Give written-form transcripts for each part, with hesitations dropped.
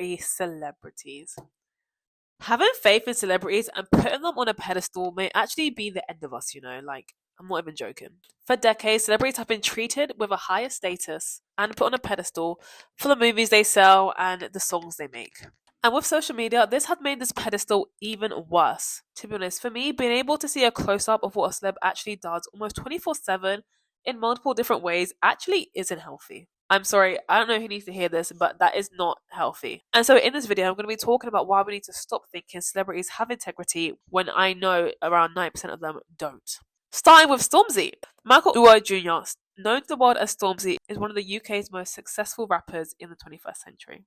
3 celebrities. Having faith in celebrities and putting them on a pedestal may actually be the end of us, like, I'm not even joking. For decades, celebrities have been treated with a higher status and put on a pedestal for the movies they sell and the songs they make. And with social media, this had made this pedestal even worse. To be honest, for me, being able to see a close-up of what a celeb actually does almost 24/7 in multiple different ways actually isn't healthy. I'm sorry, I don't know who needs to hear this, but that is not healthy. And so in this video, I'm going to be talking about why we need to stop thinking celebrities have integrity when I know around 9% of them don't. Starting with Stormzy. Michael Uwa Jr., known to the world as Stormzy, is one of the UK's most successful rappers in the 21st century.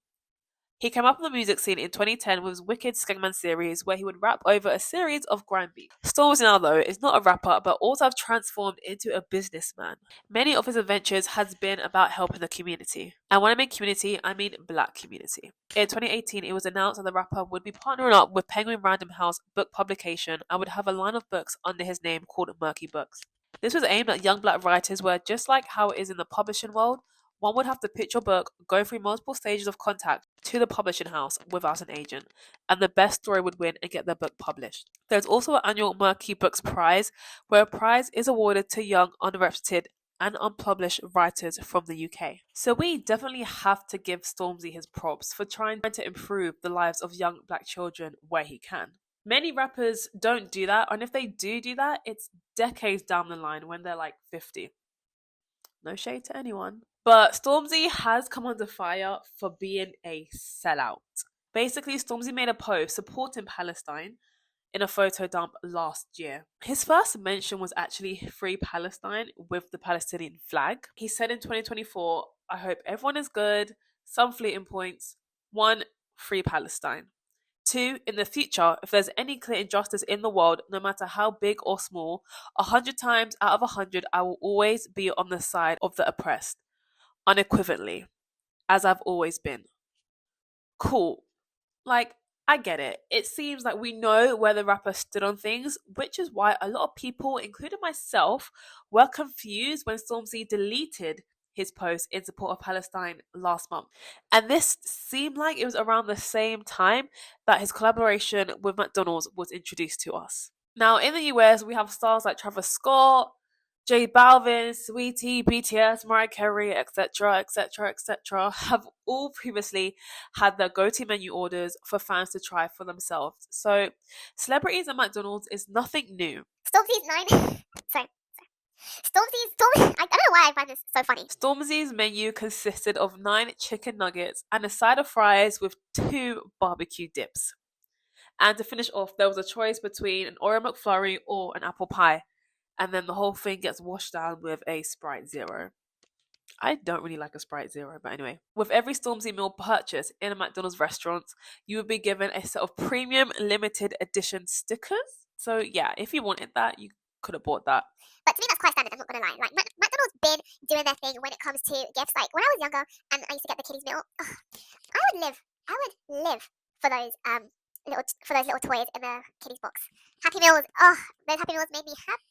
He came up on the music scene in 2010 with his Wicked Skegman series, where he would rap over a series of grime beats. Stormzy now, though, is not a rapper, but also have transformed into a businessman. Many of his adventures has been about helping the community. And when I mean community, I mean black community. In 2018, it was announced that the rapper would be partnering up with Penguin Random House book publication and would have a line of books under his name called Murky Books. This was aimed at young black writers where, just like how it is in the publishing world, one would have to pitch your book, go through multiple stages of contact to the publishing house without an agent, and the best story would win and get their book published. There's also an annual Murky Books Prize, where a prize is awarded to young, unrepresented, and unpublished writers from the UK. So we definitely have to give Stormzy his props for trying to improve the lives of young black children where he can. Many rappers don't do that, and if they do that, it's decades down the line when they're like 50. No shade to anyone. But Stormzy has come under fire for being a sellout. Basically, Stormzy made a post supporting Palestine in a photo dump last year. His first mention was actually Free Palestine with the Palestinian flag. He said in 2024, I hope everyone is good, some fleeting points. 1, Free Palestine. 2, in the future, if there's any clear injustice in the world, no matter how big or small, 100 times out of 100, I will always be on the side of the oppressed. Unequivocally, as I've always been. Cool. Like, I get it. It seems like we know where the rapper stood on things, which is why a lot of people, including myself, were confused when Stormzy deleted his post in support of Palestine last month. And this seemed like it was around the same time that his collaboration with McDonald's was introduced to us. Now, in the US, we have stars like Travis Scott, J Balvin, Sweetie, BTS, Mariah Carey, etc., have all previously had their go-to menu orders for fans to try for themselves. So, celebrities at McDonald's is nothing new. Stormzy's I don't know why I find this so funny. Stormzy's menu consisted of 9 chicken nuggets and a side of fries with 2 barbecue dips. And to finish off, there was a choice between an Oreo McFlurry or an apple pie. And then the whole thing gets washed down with a Sprite Zero. I don't really like a Sprite Zero, but anyway. With every Stormzy meal purchase in a McDonald's restaurant, you would be given a set of premium limited edition stickers. So yeah, if you wanted that, you could have bought that. But to me, that's quite standard, I'm not going to lie. Like, McDonald's been doing their thing when it comes to gifts. Like, when I was younger and I used to get the kiddies meal, I would live for those little toys in the kiddies box. Happy Meals, those Happy Meals made me happy.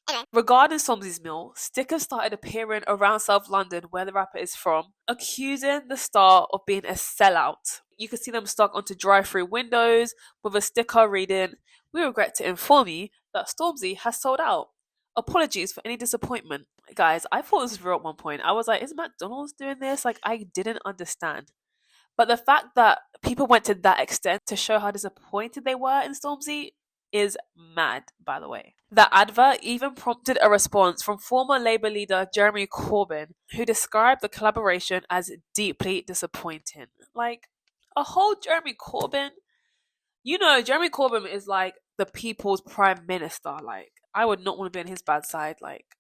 Anyway. Regarding Stormzy's meal, stickers started appearing around South London, where the rapper is from, accusing the star of being a sellout. You could see them stuck onto drive-through windows with a sticker reading, "We regret to inform you that Stormzy has sold out. Apologies for any disappointment." Guys, I thought this was real at one point. I was like, is McDonald's doing this? Like, I didn't understand. But the fact that people went to that extent to show how disappointed they were in Stormzy is mad, by the way. The advert even prompted a response from former Labour leader Jeremy Corbyn, who described the collaboration as deeply disappointing. Like, a whole Jeremy Corbyn? You know, Jeremy Corbyn is like the people's prime minister. Like, I would not want to be on his bad side. Like,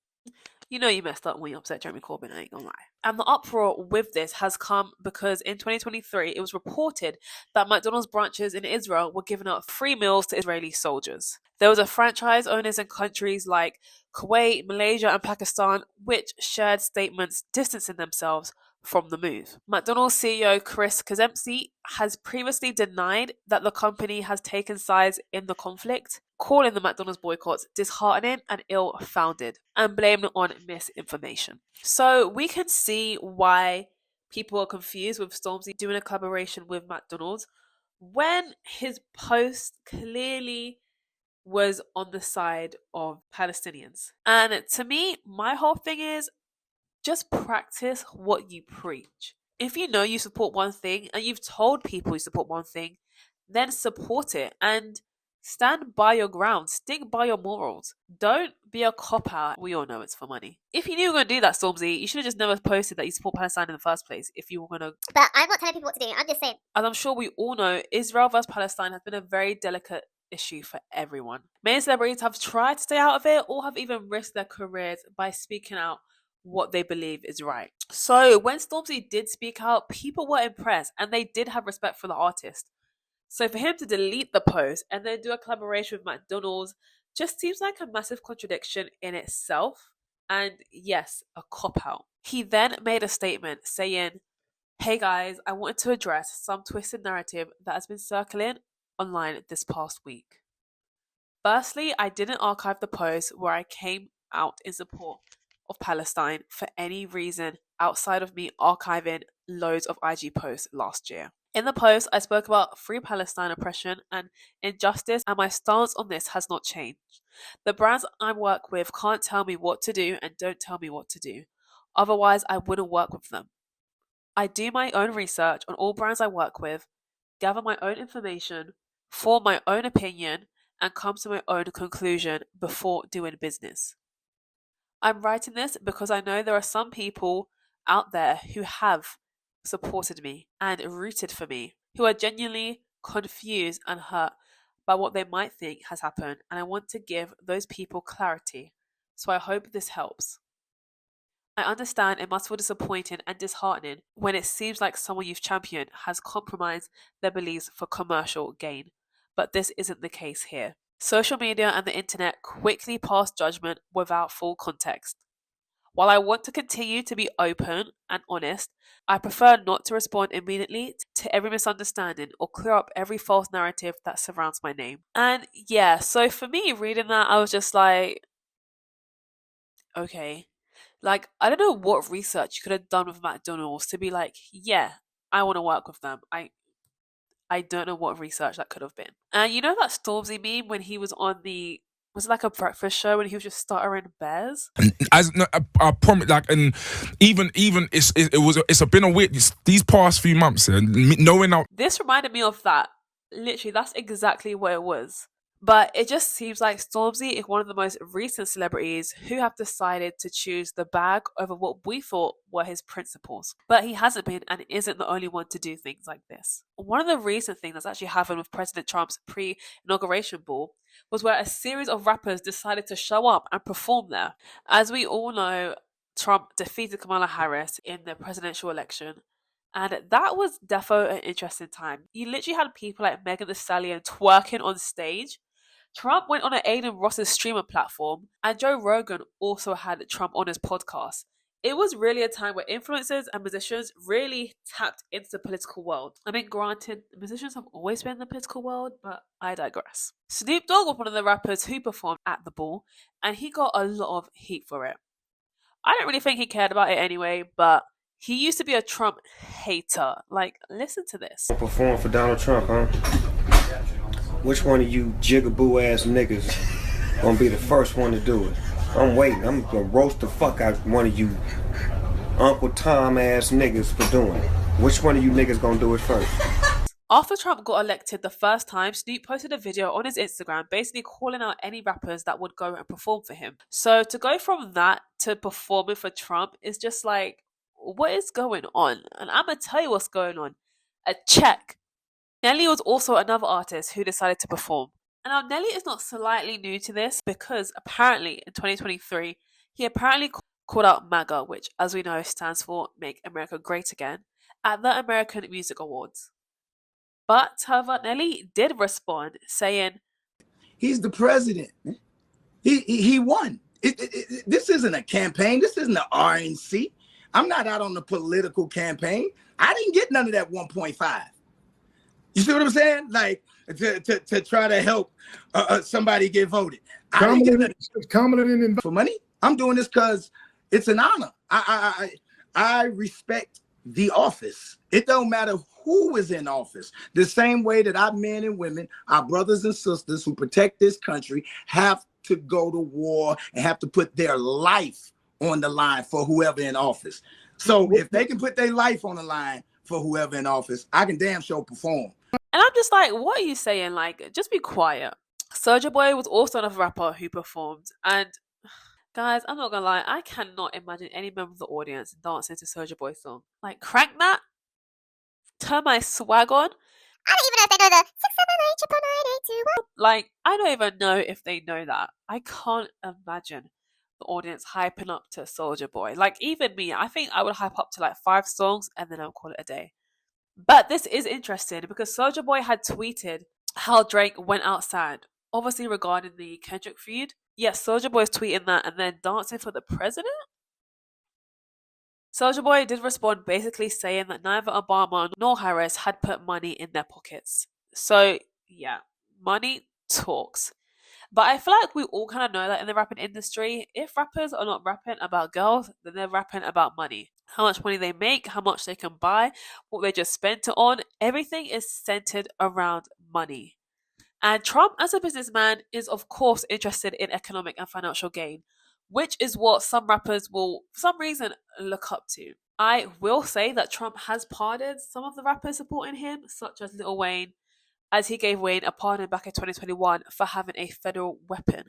you know you messed up when you upset Jeremy Corbyn, I ain't gonna lie. And the uproar with this has come because in 2023, it was reported that McDonald's branches in Israel were giving out free meals to Israeli soldiers. There was a franchise owners in countries like Kuwait, Malaysia, and Pakistan, which shared statements distancing themselves from the move. McDonald's CEO Chris Kazemski has previously denied that the company has taken sides in the conflict, calling the McDonald's boycotts disheartening and ill-founded, and blaming it on misinformation. So we can see why people are confused with Stormzy doing a collaboration with McDonald's when his post clearly was on the side of Palestinians. And to me, my whole thing is just practice what you preach. If you know you support one thing and you've told people you support one thing, then support it and stand by your ground. Stick by your morals. Don't be a cop out. We all know it's for money. If you knew you were going to do that, Stormzy, you should have just never posted that you support Palestine in the first place. If you were going to. But I'm not telling people what to do. I'm just saying. As I'm sure we all know, Israel versus Palestine has been a very delicate issue for everyone. Many celebrities have tried to stay out of it or have even risked their careers by speaking out what they believe is right. So when Stormzy did speak out, people were impressed and they did have respect for the artist. So for him to delete the post and then do a collaboration with McDonald's just seems like a massive contradiction in itself. And yes, a cop-out. He then made a statement saying, "Hey guys, I wanted to address some twisted narrative that has been circling online this past week. Firstly, I didn't archive the post where I came out in support of Palestine for any reason outside of me archiving loads of IG posts last year. In the post, I spoke about free Palestine oppression and injustice, and my stance on this has not changed. The brands I work with can't tell me what to do and don't tell me what to do. Otherwise, I wouldn't work with them. I do my own research on all brands I work with, gather my own information, form my own opinion, and come to my own conclusion before doing business. I'm writing this because I know there are some people out there who have supported me and rooted for me, who are genuinely confused and hurt by what they might think has happened, and I want to give those people clarity. So I hope this helps. I understand it must feel disappointing and disheartening when it seems like someone you've championed has compromised their beliefs for commercial gain, but this isn't the case here. Social media and the internet quickly pass judgment without full context. While I want to continue to be open and honest, I prefer not to respond immediately to every misunderstanding or clear up every false narrative that surrounds my name." And yeah, so for me, reading that, I was just like, okay. Like, I don't know what research you could have done with McDonald's to be like, yeah, I want to work with them. I don't know what research that could have been. And you know that Stormzy meme when he was on was it like a breakfast show when he was just stuttering bears? I promise, like, and even it's been a weird these past few months, and knowing how this reminded me of that. Literally, that's exactly what it was. But it just seems like Stormzy is one of the most recent celebrities who have decided to choose the bag over what we thought were his principles. But he hasn't been and isn't the only one to do things like this. One of the recent things that's actually happened with President Trump's pre-inauguration ball was where a series of rappers decided to show up and perform there. As we all know, Trump defeated Kamala Harris in the presidential election. And that was defo an interesting time. You literally had people like Megan Thee Stallion twerking on stage. Trump went on an Aiden Ross's streamer platform, and Joe Rogan also had Trump on his podcast. It was really a time where influencers and musicians really tapped into the political world. I mean, granted, musicians have always been in the political world, but I digress. Snoop Dogg was one of the rappers who performed at the ball, and he got a lot of heat for it. I don't really think he cared about it anyway, but he used to be a Trump hater. Like, listen to this. Perform for Donald Trump, huh? Which one of you jigaboo ass niggas gonna be the first one to do it? I'm waiting. I'm gonna roast the fuck out one of you Uncle Tom ass niggas for doing it. Which one of you niggas gonna do it first? After Trump got elected the first time, Snoop posted a video on his Instagram basically calling out any rappers that would go and perform for him. So to go from that to performing for Trump is just like, what is going on? And I'm going to tell you what's going on. A check. Nelly was also another artist who decided to perform. And now Nelly is not slightly new to this because apparently in 2023, he apparently called out MAGA, which as we know stands for Make America Great Again, at the American Music Awards. But however, Nelly did respond saying, "He's the president. He won. This isn't a campaign. This isn't an RNC. I'm not out on the political campaign. I didn't get none of that 1.5. You see what I'm saying? Like to try to help somebody get voted. I didn't get nothing for money. I'm doing this because it's an honor. I respect the office. It don't matter who is in office. The same way that our men and women, our brothers and sisters who protect this country have to go to war and have to put their life on the line for whoever in office. So if they can put their life on the line for whoever in office, I can damn sure perform. And I'm just like, what are you saying? Like, just be quiet. Soulja Boy was also another rapper who performed. And guys, I'm not gonna lie, I cannot imagine any member of the audience dancing to Soulja Boy's song. Like, crank that, turn my swag on. I don't even know if they know the 678 Like, I don't even know if they know that. I can't imagine the audience hyping up to Soulja Boy. Like, even me, I think I would hype up to like 5 songs and then I'll call it a day. But this is interesting because Soulja Boy had tweeted how Drake went outside, obviously regarding the Kendrick feud. Yes, Soulja Boy's tweeting that and then dancing for the president? Soulja Boy did respond basically saying that neither Obama nor Harris had put money in their pockets. So, yeah, money talks. But I feel like we all kind of know that in the rapping industry, if rappers are not rapping about girls, then they're rapping about money. How much money they make, how much they can buy, what they just spent it on, everything is centered around money. And Trump, as a businessman, is of course interested in economic and financial gain, which is what some rappers will, for some reason, look up to. I will say that Trump has pardoned some of the rappers supporting him, such as Lil Wayne, as he gave Wayne a pardon back in 2021 for having a federal weapon.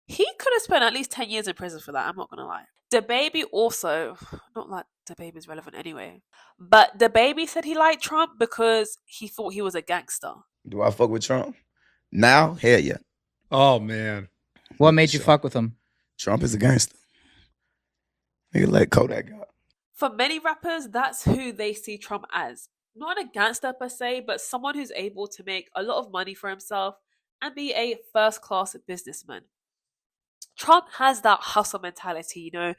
He could have spent at least 10 years in prison for that, I'm not going to lie. DaBaby also, not that DaBaby's relevant anyway, but DaBaby said he liked Trump because he thought he was a gangster. Do I fuck with Trump? Now? Hell yeah. Oh, man. What made you fuck with him? Trump is a gangster. Nigga like Kodak got. For many rappers, that's who they see Trump as. Not a gangster per se, but someone who's able to make a lot of money for himself and be a first-class businessman. Trump has that hustle mentality, you know,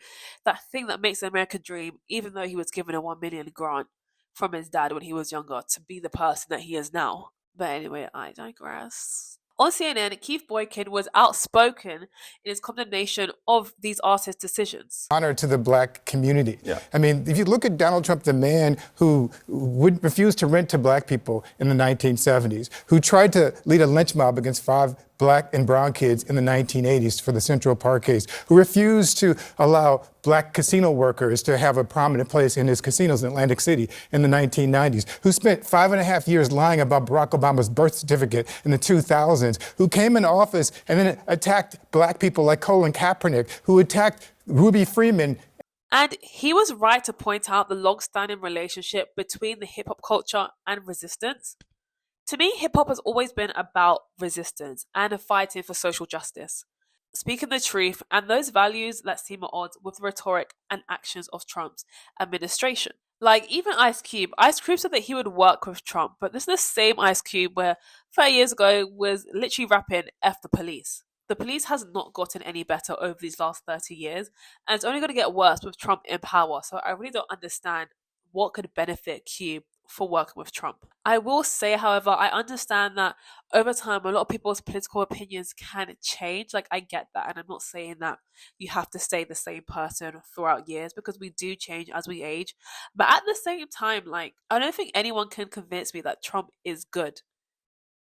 that thing that makes the American dream, even though he was given a $1 million grant from his dad when he was younger to be the person that he is now. But anyway, I digress. On CNN, Keith Boykin was outspoken in his condemnation of these artists' decisions. Honor to the black community. Yeah. I mean, if you look at Donald Trump, the man who would refuse to rent to black people in the 1970s, who tried to lead a lynch mob against 5 black and brown kids in the 1980s for the Central Park case, who refused to allow black casino workers to have a prominent place in his casinos in Atlantic City in the 1990s, who spent 5.5 years lying about Barack Obama's birth certificate in the 2000s, who came into office and then attacked black people like Colin Kaepernick, who attacked Ruby Freeman. And he was right to point out the long-standing relationship between the hip-hop culture and resistance. To me, hip-hop has always been about resistance and fighting for social justice, speaking the truth, and those values that seem at odds with the rhetoric and actions of Trump's administration. Like, even Ice Cube said that he would work with Trump, but this is the same Ice Cube where 30 years ago was literally rapping F the police. The police has not gotten any better over these last 30 years, and it's only going to get worse with Trump in power, so I really don't understand what could benefit Cube for working with Trump. I will say, however, I understand that over time a lot of people's political opinions can change. Like, I get that, and I'm not saying that you have to stay the same person throughout years, because we do change as we age. But at the same time, like, I don't think anyone can convince me that Trump is good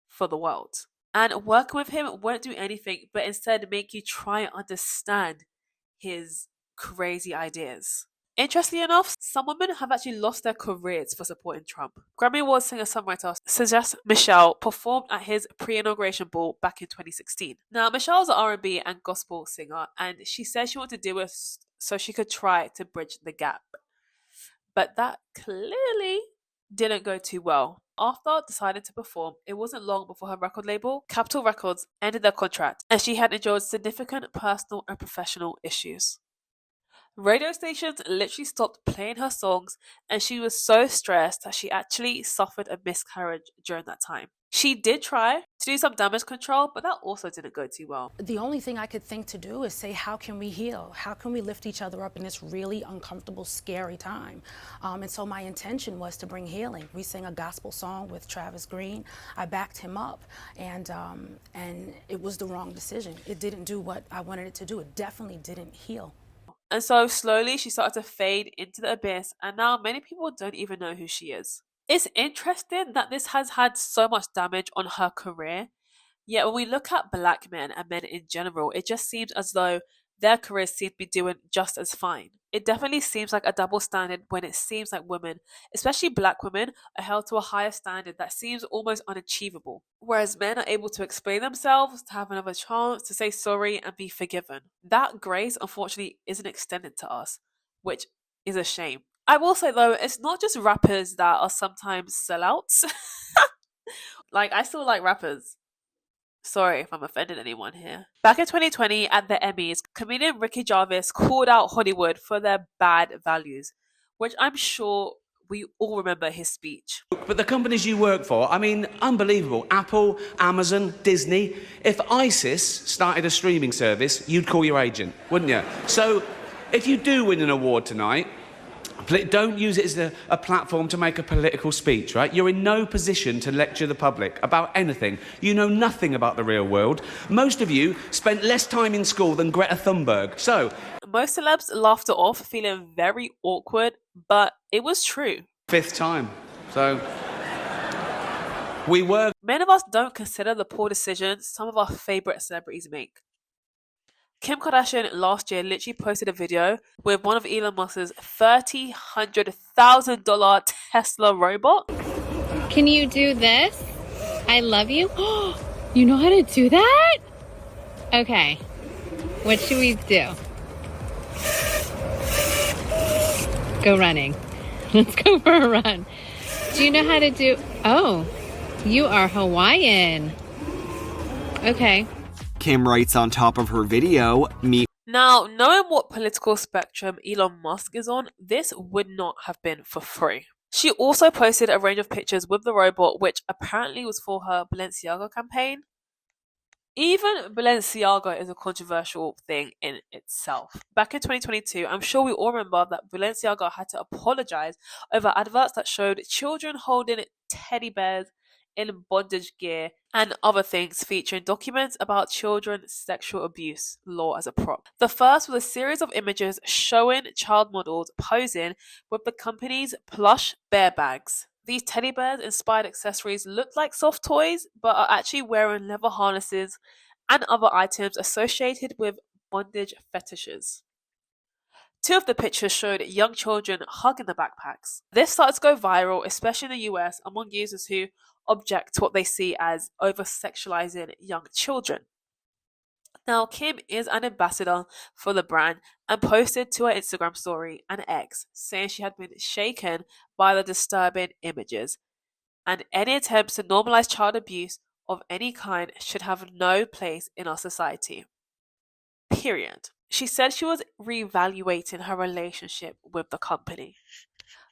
for the world. And working with him won't do anything but instead make you try and understand his crazy ideas. Interestingly enough, some women have actually lost their careers for supporting Trump. Grammy Award singer-songwriter Sejeth Michelle performed at his pre-inauguration ball back in 2016. Now, Michelle's an R&B and gospel singer, and she said she wanted to do it so she could try to bridge the gap. But that clearly didn't go too well. After deciding to perform, it wasn't long before her record label, Capitol Records, ended their contract, and she had endured significant personal and professional issues. Radio stations literally stopped playing her songs, and she was so stressed that she actually suffered a miscarriage during that time. She did try to do some damage control, but that also didn't go too well. The only thing I could think to do is say, how can we heal? How can we lift each other up in this really uncomfortable, scary time? And so my intention was to bring healing. We sang a gospel song with Travis Green. I backed him up, and it was the wrong decision. It didn't do what I wanted it to do. It definitely didn't heal. And so slowly she started to fade into the abyss, and now many people don't even know who she is. It's interesting that this has had so much damage on her career, yet when we look at black men and men in general, it just seems as though their careers seem to be doing just as fine. It definitely seems like a double standard when it seems like women, especially black women, are held to a higher standard that seems almost unachievable. Whereas men are able to explain themselves, to have another chance, to say sorry and be forgiven. That grace, unfortunately, isn't extended to us, which is a shame. I will say though, it's not just rappers that are sometimes sellouts. Like, I still like rappers. Sorry if I'm offending anyone here. Back in 2020 at the Emmys, comedian Ricky Gervais called out Hollywood for their bad values, which I'm sure we all remember his speech. But the companies you work for, I mean, unbelievable. Apple, Amazon, Disney. If ISIS started a streaming service, you'd call your agent, wouldn't you? So if you do win an award tonight, don't use it as a platform to make a political speech, right? You're in no position to lecture the public about anything. You know nothing about the real world. Most of you spent less time in school than Greta Thunberg. So most celebs laughed it off, feeling very awkward, but it was true. 5th time. So we were. Many of us don't consider the poor decisions some of our favorite celebrities make. Kim Kardashian last year literally posted a video with one of Elon Musk's $300,000 Tesla robot. Can you do this? I love you. You know how to do that? Okay. What should we do? Go running. Let's go for a run. Do you know how to do... Oh, you are Hawaiian. Okay. Kim writes on top of her video, Now, knowing what political spectrum Elon Musk is on, this would not have been for free. She also posted a range of pictures with the robot, which apparently was for her Balenciaga campaign. Even Balenciaga is a controversial thing in itself. Back in 2022, I'm sure we all remember that Balenciaga had to apologize over adverts that showed children holding teddy bears in bondage gear and other things featuring documents about children's sexual abuse law as a prop. The first was a series of images showing child models posing with the company's plush bear bags. These teddy bears inspired accessories look like soft toys, but are actually wearing leather harnesses and other items associated with bondage fetishes. Two of the pictures showed young children hugging the backpacks. This started to go viral, especially in the US, among users who object to what they see as over-sexualizing young children. Now, Kim is an ambassador for the brand and posted to her Instagram story an X saying she had been shaken by the disturbing images, and any attempts to normalize child abuse of any kind should have no place in our society. Period. She said she was reevaluating her relationship with the company.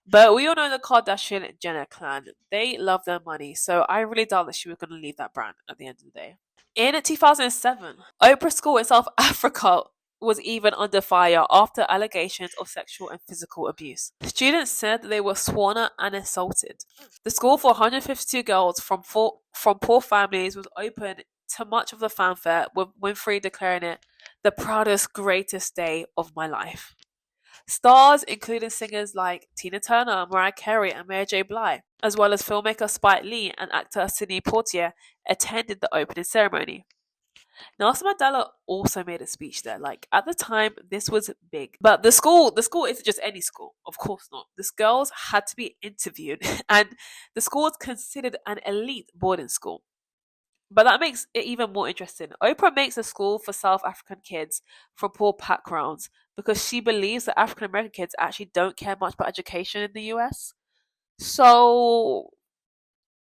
But we all know the Kardashian-Jenner clan. They love their money, so I really doubt that she was going to leave that brand at the end of the day. In 2007, Oprah School in South Africa was even under fire after allegations of sexual and physical abuse. Students said that they were sworn at and assaulted. The school for 152 girls from poor families was open to much of the fanfare, with Winfrey declaring it the proudest, greatest day of my life. Stars, including singers like Tina Turner, Mariah Carey, and Mary J. Blige, as well as filmmaker Spike Lee and actor Sidney Poitier, attended the opening ceremony. Nelson Mandela also made a speech there. Like, at the time, this was big. But the school isn't just any school. Of course not. These girls had to be interviewed, and the school was considered an elite boarding school. But that makes it even more interesting. Oprah makes a school for South African kids from poor backgrounds because she believes that African American kids actually don't care much about education in the US. So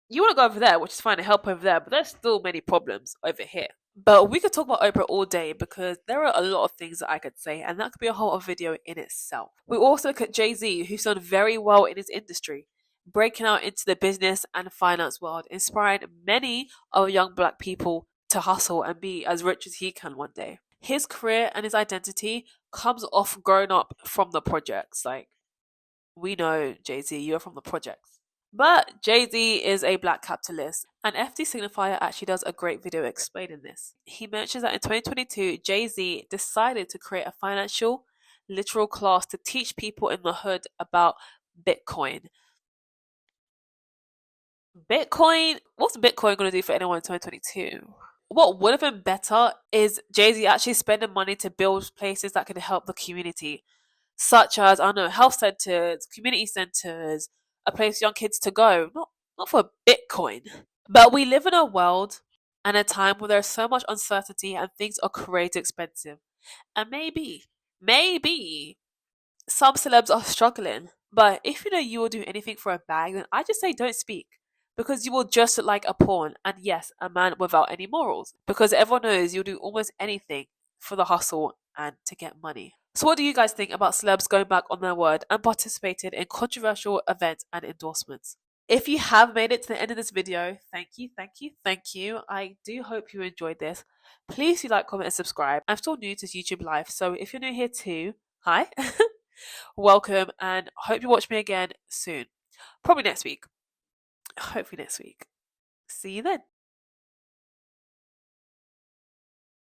you want to go over there, which is fine to help over there, but there's still many problems over here. But we could talk about Oprah all day because there are a lot of things that I could say, and that could be a whole video in itself. We also look at Jay-Z, who's done very well in his industry, breaking out into the business and finance world, inspiring many of young black people to hustle and be as rich as he can one day. His career and his identity comes off growing up from the projects. Like, we know, Jay-Z, you're from the projects. But Jay-Z is a black capitalist, and FD Signifier actually does a great video explaining this. He mentions that in 2022, Jay-Z decided to create a financial literal class to teach people in the hood about Bitcoin. What's Bitcoin going to do for anyone in 2022? What would have been better is Jay-Z actually spending money to build places that can help the community, such as, I don't know, health centers, community centers, a place for young kids to go, not for Bitcoin. But we live in a world and a time where there's so much uncertainty and things are crazy expensive. And maybe some celebs are struggling. But if you know you will do anything for a bag, then I just say don't speak. Because you will just look like a pawn, and yes, a man without any morals. Because everyone knows you'll do almost anything for the hustle and to get money. So what do you guys think about celebs going back on their word and participated in controversial events and endorsements? If you have made it to the end of this video, thank you. I do hope you enjoyed this. Please do like, comment, and subscribe. I'm still new to YouTube Live, so if you're new here too, hi. Welcome, and hope you watch me again soon. Probably next week. Hopefully next week. See you then.